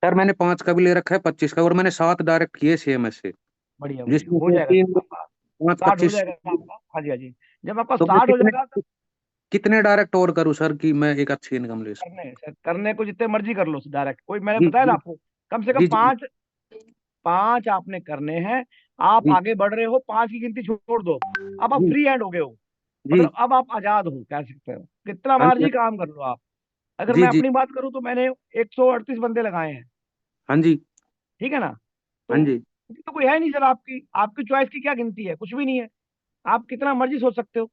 सर मैंने 5 का भी ले रखा है, 25 का, और मैंने 7 डायरेक्ट किए CMS से, बढ़िया बढ़िया, जिसमें हो से जाएगा तीन, सर आपका। 5 स्टार्ट हो 25। जाएगा आपका। हाँ जी हाँ जी। जब आपका तो मैं स्टार्ट हो कितने जाएगा तो कितने डायरेक्ट और करूं सर कि मैं एक अच्छी इनकम ले सकूं? करने को जितने मर्जी कर लो डायरेक्ट, कोई मैंने जी बताया ना जी आपको, कम से कम जी जी पांच पांच आपने करने हैं। आप जी आगे बढ़ रहे हो, 5 की गिनती छोड़ दो। अब आप जी फ्री हैंड हो गए हो, जी। मतलब अब आप आजाद हो कह सकते हो, कितना हाँ जी मर्जी काम कर लो आप। अगर जी मैं जी। अपनी बात करूं तो मैंने 138 बंदे लगाए हैं। हाँ जी ठीक है ना। हाँ तो जी तो कोई है नहीं सर, आपकी आपकी चॉइस की क्या गिनती है, कुछ भी नहीं है। आप कितना मर्जी सोच सकते हो,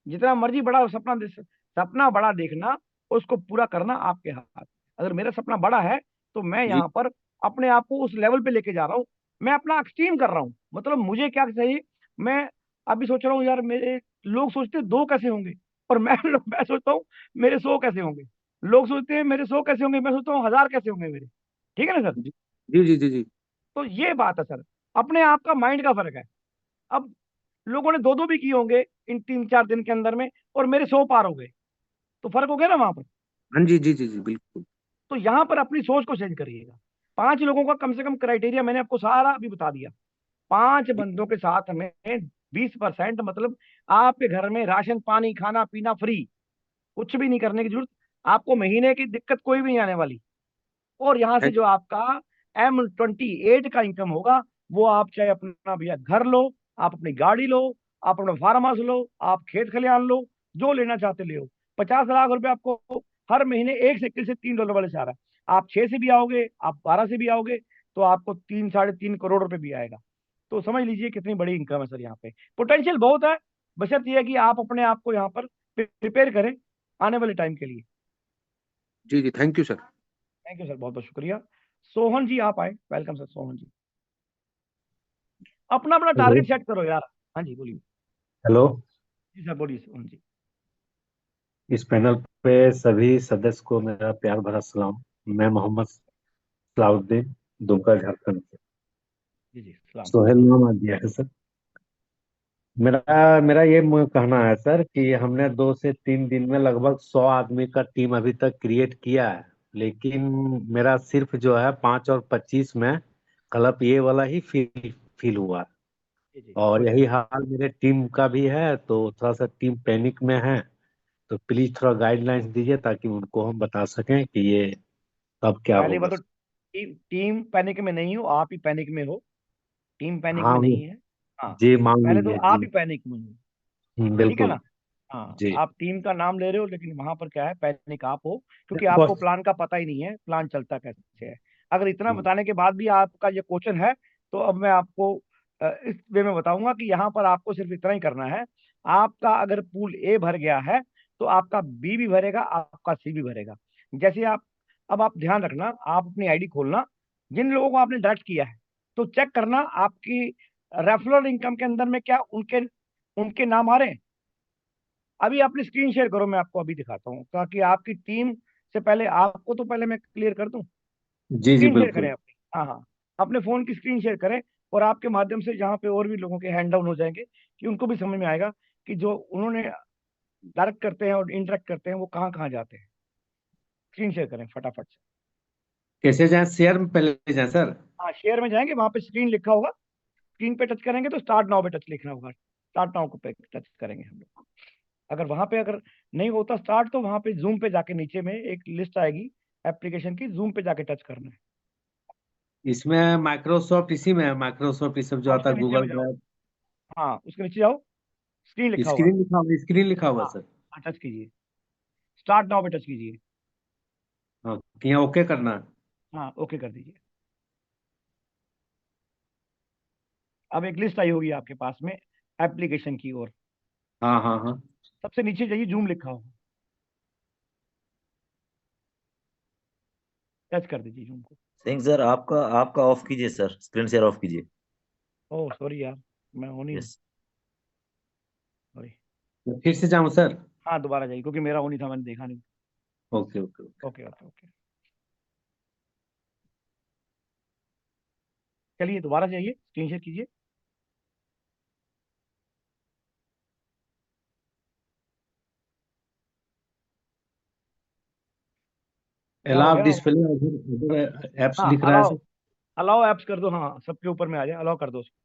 जितना मर्जी बड़ा सपना सपना बड़ा देखना, उसको पूरा करना आपके हाथ। अगर मेरा सपना बड़ा है तो मैं जी। यहाँ पर अपने आप को उस लेवल पे लेके जा रहा हूँ। मैं अपना एक्सट्रीम कर रहा हूँ, मतलब मुझे क्या चाहिए। मैं अभी सोच रहा हूँ यार, मेरे लोग सोचते हैं 2 कैसे होंगे, और मैं सोचता हूँ मेरे 100 कैसे होंगे। लोग सोचते हैं मेरे 100 कैसे होंगे, मैं सोचता हूँ 1000 कैसे होंगे मेरे। ठीक है ना सर। जी जी जी जी जी। तो ये बात है सर, अपने आप का माइंड का फर्क है। अब लोगों ने 2-2 भी किए होंगे इन 3-4 दिन के अंदर में, और मेरे 100 पार हो गए। तो फर्क हो गया ना वहां पर। हाँ जी जी जी जी बिल्कुल। तो यहां पर अपनी सोच को चेंज करिएगा। 5 लोगों का कम से कम क्राइटेरिया मैंने आपको सारा अभी बता दिया। 5 बंदों के साथ हमें 20%, मतलब आपके घर में राशन पानी खाना पीना फ्री, कुछ भी नहीं करने की जरूरत। आपको महीने की दिक्कत कोई भी नहीं आने वाली। और यहाँ से थैंक जो आपका M28 का इनकम होगा, वो आप चाहे अपना भैया घर लो, आप अपनी गाड़ी लो, आप अपना फार्म हाउस लो, आप खेत खलिहान लो, जो लेना चाहते ले। 50 लाख रुपए आपको हर महीने एक साइकिल से $3 वाले से आ रहा है। आप 6 से भी आओगे, आप 12 से भी आओगे, तो आपको 3-3.5 करोड़ रुपए भी आएगा। तो समझ लीजिए कितनी बड़ी इनकम है सर यहाँ पे। पोटेंशियल बहुत है, बशर्ते ये है कि आप अपने आप को यहाँ पर प्रिपेयर करें आने वाले टाइम के लिए। जी जी। Thank you sir. Thank you sir, बहुत बहुत शुक्रिया। सोहन जी आप आए, वेलकम सर सोहन जी। अपना अपना हेलो। टारगेट सेट करो यार। हाँ जी बोलिए। हेलो। जी सर बोलिए सोहन जी। इस पैनल पे सभी सदस्य को मेरा प्यार भरा सलाम। मैं मोहम्मद सलाउद्दीन, दुमका, झारखंड से। जी जी सलाम सर सोहेल सलाम। नाम आ गया है सर। मेरा मेरा ये कहना है सर कि हमने 2 से 3 दिन में लगभग 100 आदमी का टीम अभी तक क्रिएट किया है। लेकिन मेरा सिर्फ जो है 5 और 25 में क्लब ये वाला ही फील फील हुआ। जी जी और हो यही जाएगा। हाल मेरे टीम का भी है, तो थोड़ा सा टीम पैनिक में है। तो प्लीज थोड़ा गाइडलाइंस दीजिए ताकि उनको हम बता सकें कि ये कब क्या पहली होगा। बात तो टीम पैनिक में नहीं हो, आप ही पैनिक में हो। टीम पैनिक हाँ में वो नहीं है। हाँ, जी मान पहले तो लीजिए आप जी। ही पैनिक में हो। ठीक है बिल्कुल। ना। हाँ, जी। आप टीम का नाम ले रहे हो लेकिन वहां पर क्या है, पैनिक आप हो, क्योंकि आपको बस। प्लान का पता ही नहीं है, प्लान चलता कैसे है। अगर इतना हम्म, बताने के बाद भी आपका ये क्वेश्चन है, तो अब मैं आपको इस वे में बताऊंगा कि यहाँ पर आपको सिर्फ इतना ही करना है। आपका अगर पूल ए भर गया है, तो आपका बी भी भरेगा, आपका सी भी भरेगा। जैसे आप, अब आप ध्यान रखना, आप अपनी आईडी खोलना, जिन लोगों को आपने डायरेक्ट किया है, तो चेक करना आपकी रेफरल इनकम के अंदर में क्या उनके उनके नाम आ रहे हैं। अभी अपनी स्क्रीन शेयर करो, मैं आपको अभी दिखाता हूँ, ताकि आपकी टीम से पहले आपको तो पहले मैं क्लियर कर दूं। जी जी स्क्रीन शेयर करें बिल्कुल। अपनी, हाँ हाँ, अपने फोन की स्क्रीन शेयर करें। और आपके माध्यम से जहाँ पे और भी लोगों के हैंड डाउन हो जाएंगे, कि उनको भी समझ में आएगा कि जो उन्होंने डायरेक्ट करते हैं और इंटरेक्ट करते हैं वो कहाँ कहाँ जाते हैं। स्क्रीन शेयर करें फटाफट से। कैसे जाए, शेयर में पहले जाए सर? हाँ, शेयर में जाएंगे, वहां पे स्क्रीन लिखा होगा, स्क्रीन पे टच करेंगे तो स्टार्ट नाउ पे टच लिखना होगा, स्टार्ट नाउ पे टच करेंगे हम लोग। अगर वहां पे अगर नहीं होता स्टार्ट, तो वहां पे जूम पे जाके नीचे में एक लिस्ट आएगी एप्लीकेशन की, जूम पे जाके टच करना है। इसमें माइक्रोसॉफ्ट, इसी में है माइक्रोसॉफ्ट, ये सब जो हाँ, आता उसके है, नीचे में गूगल जाओ। ड्राइव। हाँ, उसके नीचे जाओ, स्क्रीन लिखा होगा। स्क्रीन लिखा हुआ हाँ सर। हाँ, टच कीजिए, स्टार्ट नाउ पे टच कीजिए। हाँ, कि यहाँ ओके करना है। हाँ, ओके कर दीजिए। अब एक लिस्ट आई होगी आपके पास में एप्लीकेशन की ओर। हाँ हाँ हाँ। सबसे नीचे जाइए, जूम लिखा होगा, टच कर दीजिए जूम को। सिंह सर, आपका आपका ऑफ कीजिए सर, स्क्रीन शेयर ऑफ कीजिए। ओह सॉरी यार, मैं ऑन ही हूँ। यस। सॉरी। तो फिर से जाऊँ सर? हाँ, दोबारा जाइए, क्योंकि मेरा ऑन ही था, मैंने देखा नहीं। Okay okay okay. Okay okay okay. चलिए दोबारा जाइए, स्क्रीन शेयर कीजिए। क्या हो अलाउ गया? डिस्प्ले उधर एप्स हाँ, लिख रहा है अलाउ सर। अलाउ एप्स कर दो, हाँ सबके ऊपर में आ जाए, अलाउ कर दो उसको।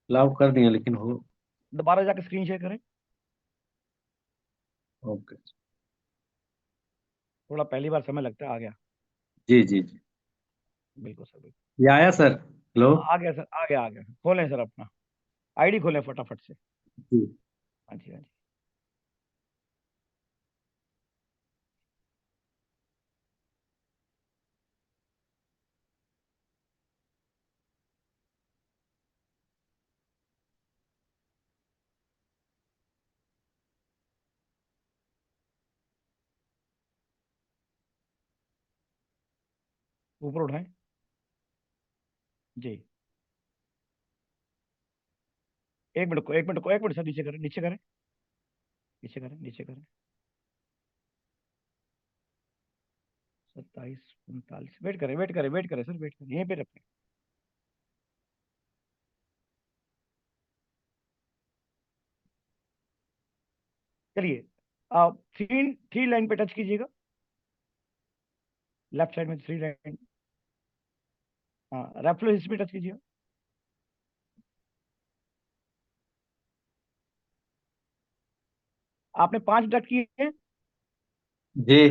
अलाउ कर दिया लेकिन हो। दोबारा जाके स्क्रीन शेयर करें। ओके। थोड़ा पहली बार समय लगता है, आ गया। जी जी जी। बिल्कुल सर, बिल्कुल। ये आया सर, हेलो। हाँ, आ गया सर, आ गया, आ गया। खोलें सर अपना आईडी, खोलें फटाफट से। जी। हाँ जी, हाँ जी। ऊपर उठाएं जी। एक मिनट को, एक मिनट को, एक मिनट सर, नीचे करें, नीचे करें, नीचे करें, नीचे करें। 27 49, वेट करें, वेट करें, वेट करें सर, वेट करें, यहीं पे रखें। चलिए, आप थ्री थ्री लाइन पे टच कीजिएगा, लेफ्ट साइड में थ्री लाइन। हाँ, रेफरल हिस्ट्री पे टच कीजिएगा। आपने 5 डिडक्ट किए हैं, जी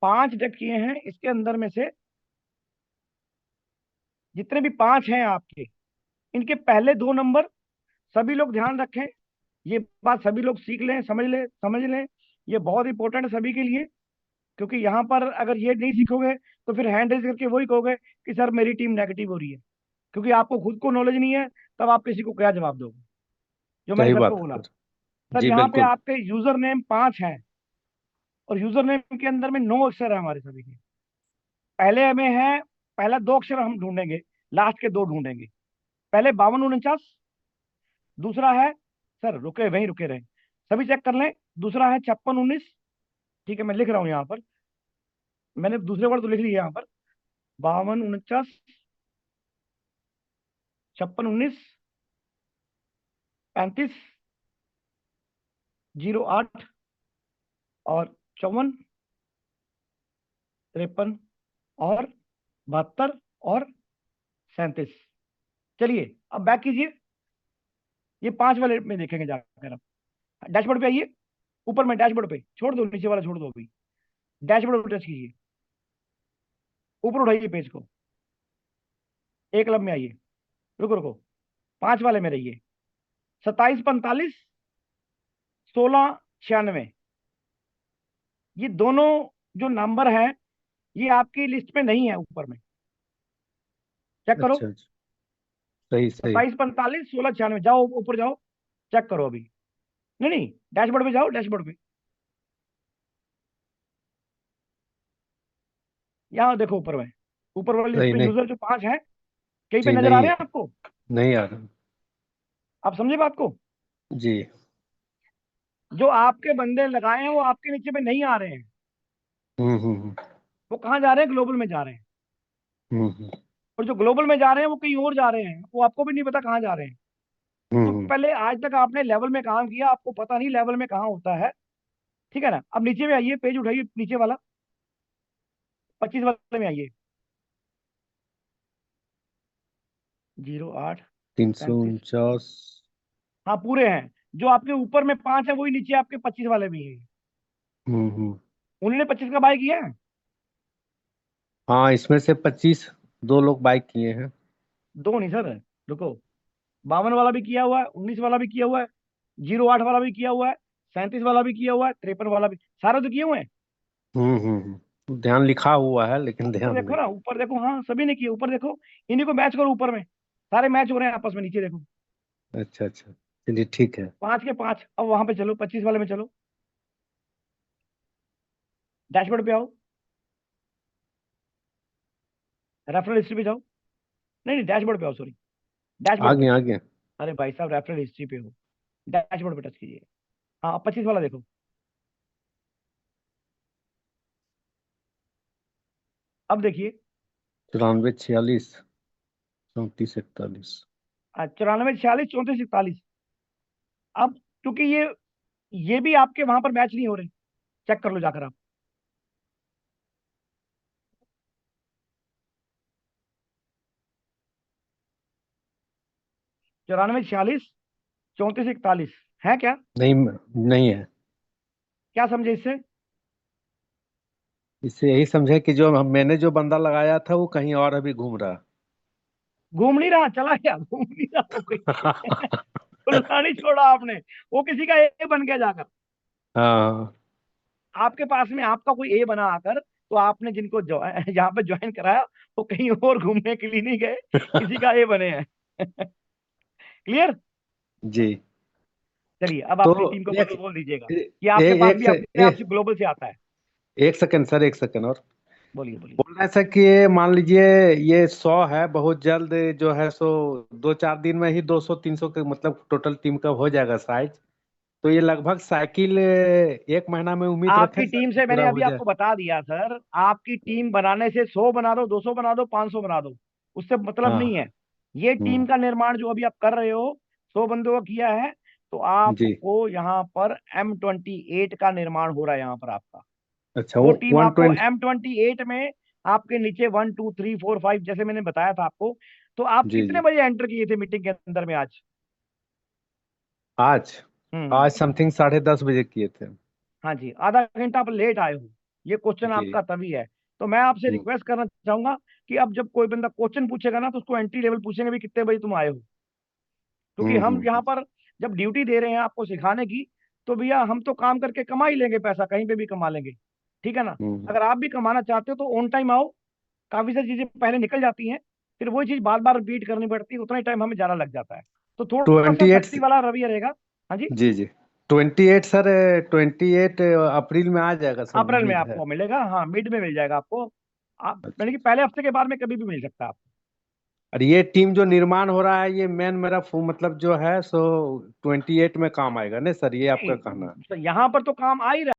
5 डिडक्ट किए हैं, इसके अंदर में से जितने भी 5 हैं आपके, इनके पहले 2 नंबर सभी लोग ध्यान रखें। ये बात सभी लोग सीख लें, समझ लें, समझ लें। ये बहुत इंपॉर्टेंट है सभी के लिए, क्योंकि यहाँ पर अगर ये नहीं सीखोगे तो फिर हैंड रेज करके वही कहोगे कि सर मेरी टीम नेगेटिव हो रही है, क्योंकि आपको खुद को नॉलेज नहीं है, तब आप किसी को क्या जवाब दोगे? जो मैंने सही सर को बात बोला, है सर। सर जी यहाँ पे बिल्कुल। आपके यूजर नेम 5 हैं, और यूजर नेम के अंदर में 9 अक्षर है हमारे सभी के। पहले में है, पहला 2 अक्षर हम ढूंढेंगे, लास्ट के 2 ढूंढेंगे। पहले 52 49, दूसरा है, सर रुके, वहीं रुके रहे, सभी चेक कर लें। दूसरा है 56 19, ठीक है, मैं लिख रहा हूँ यहाँ पर, मैंने दूसरे वर्ड तो लिख लिए यहाँ पर। 52 49, 56 19, 35, 08 और 54, 53 और 72 और 37। चलिए अब बैक कीजिए, ये 5 वाले में देखेंगे जाकर। अब डैशबोर्ड पे आइए, ऊपर में डैशबोर्ड पे, छोड़ दो नीचे वाला, छोड़ दो अभी। डैशबोर्ड पे टच कीजिए, ऊपर उठाइए पेज को, एक लब में आइए, रुको रुको, 5 वाले में रहिए। 27 45, 16 96, ये दोनों जो नंबर है, ये आपकी लिस्ट में नहीं है ऊपर में, चेक करो। अच्छा अच्छा। सही सही। 27 45 16 96, जाओ ऊपर जाओ, चेक करो अभी। नहीं नहीं, डैशबोर्ड पे जाओ, डैशबोर्ड पे, यहाँ देखो ऊपर में, ऊपर वाली लिस्ट सही में नहीं। यूजर जो 5 हैं, कहीं पे जी नजर आ नहीं रहे है। हैं आपको? नहीं आ रहा। आप समझे बात को? जी। जो आपके बंदे लगाए हैं वो आपके नीचे पे नहीं आ रहे हैं, हम्म। वो कहाँ जा रहे हैं? ग्लोबल में जा रहे हैं। हम्म। और जो ग्लोबल में जा रहे हैं वो कहीं और जा रहे हैं, वो आपको भी नहीं पता कहाँ जा रहे हैं। तो हम्म। पहले आज तक आपने लेवल में काम किया, आपको पता नहीं लेवल में कहाँ होता है, ठीक है ना? अब नीचे में आइए, पेज उठाइए नीचे वाला, 25 वाले में आइए। 08 तीन सौ 35, उनचास हाँ पूरे हैं। जो आपके ऊपर में 5 है वही नीचे आपके 25 वाले भी हैं। हम्म। उन्होंने 25 का बाय किया है। हाँ इसमें से 25 दो लोग बाइक किए हैं। 2 नहीं सर, रुको, 52 वाला भी किया हुआ है, 19 वाला भी किया हुआ है, 08 वाला भी किया हुआ है, 37 वाला भी किया हुआ है, 53 वाला भी, सारे तो किए हुए हैं। ध्यान लिखा हुआ है लेकिन ऊपर ध्यान देखो नहीं। ना, ऊपर देखो, हाँ सभी ने किए, ऊपर देखो, इन्हीं को मैच करो, ऊपर में सारे मैच हो रहे हैं आपस में, नीचे देखो। अच्छा अच्छा। चलिए ठीक है। 5 के 5, अब वहां पे चलो, 25 वाले में चलो, डैशबोर्ड पे आओ, रेफरल हिस्ट्री पे जाओ। नहीं नहीं, डैशबोर्ड पे आओ, सॉरी, डैशबोर्ड आगे पे। आगे। अरे भाई साहब, रेफरल हिस्ट्री पे हो, डैशबोर्ड पे टच कीजिए। हाँ, 25 वाला देखो, अब देखिए। 94 46 34 41। 94 46 34 41। अब क्योंकि ये ये भी आपके वहां पर मैच नहीं हो रहे, चेक कर लो जाकर आप। 94 46 34 41 है क्या? नहीं, नहीं है। क्या समझे इससे? इससे यही समझे कि जो मैंने जो बंदा लगाया था वो कहीं और अभी घूम रहा। घूम नहीं रहा, चला गया, घूम नहीं रहा वो कहीं। खुला नहीं छोड़ा आपने, वो किसी का ए बन गया जाकर। हाँ। आपके पास में आपका कोई ए बना आकर, तो आपने जिनको यहाँ पे ज्वाइन कराया वो कहीं और घूमने के लिए नहीं गए, किसी का ए बने हैं। क्लियर? जी। चलिए अब तो अपनी टीम को एक बोल दीजिएगा ए, कि आपके पास एक भी से अपने आप से ग्लोबल से आता है। एक सेकंड सर, एक सेकंड और बोलिए बोलिए। बोल रहे हैं सर कि ये मान लीजिए ये 100 है, बहुत जल्द जो है सो 2-4 दिन में ही 200-300 के मतलब टोटल टीम का हो जाएगा साइज। तो ये लगभग साइकिल 1 महीना में उम्मीद रखें आपकी सर टीम कि से मैंने पूरा अभी हो जाए। आपको बता दिया सर, आपकी टीम बनाने से 100 बना दो, 200 बना दो, 500 बना दो, उससे मतलब नहीं हाँ। है। ये टीम हम्म। का निर्माण जो अभी आप कर रहे हो, 100 बंदों का किया है, तो जी। आपको यहाँ पर M28 का निर्माण हो रहा है यहाँ पर आपका। अच्छा, वो वो टीम आपको 120। M28 में आपके नीचे 1 2 3 4 5 जैसे मैंने बताया था आपको। तो आप जी कितने जी। बजे एंटर किए थे मीटिंग के अंदर में आज? आज हम्म। आज समथिंग 10:30 बजे किए थे। हाँ जी, आधा घंटा आप लेट आए हो, ये क्वेश्चन जी। आपका तभी है। तो मैं आपसे हम्म रिक्वेस्ट करना चाहूंगा कि अब जब कोई बंदा क्वेश्चन पूछेगा ना, तो उसको एंट्री लेवल पूछेंगे भी कितने बजे तुम आए हो। क्योंकि हम यहाँ हम्म। पर जब ड्यूटी दे रहे हैं आपको सिखाने की, तो भैया हम तो काम करके कमा ही लेंगे, पैसा कहीं पे भी कमा लेंगे, ठीक है ना? हम्म। अगर आप भी कमाना चाहते हो तो ऑन टाइम आओ, काफी सारी चीजें पहले निकल जाती हैं, फिर वही चीज बार बार रिपीट करनी पड़ती है, उतना ही टाइम हमें ज्यादा लग जाता है। तो थोड़ा सा 28। सख्ती वाला रवैया रहेगा। हाँ जी। जी जी। 28 सर, 28 अप्रैल में आ जाएगा सर, अप्रैल में उम्मीद है। आपको मिलेगा, हाँ मिड में मिल जाएगा आपको। आप अच्छा। यानी कि पहले हफ्ते के बाद में कभी भी मिल सकता है आपको। और ये टीम जो निर्माण हो रहा है ये मेन मेरा मतलब जो है सो 28 में काम आएगा ना सर, ये आपका कहना है? नहीं, तो यहाँ पर तो काम आ ही रहा है।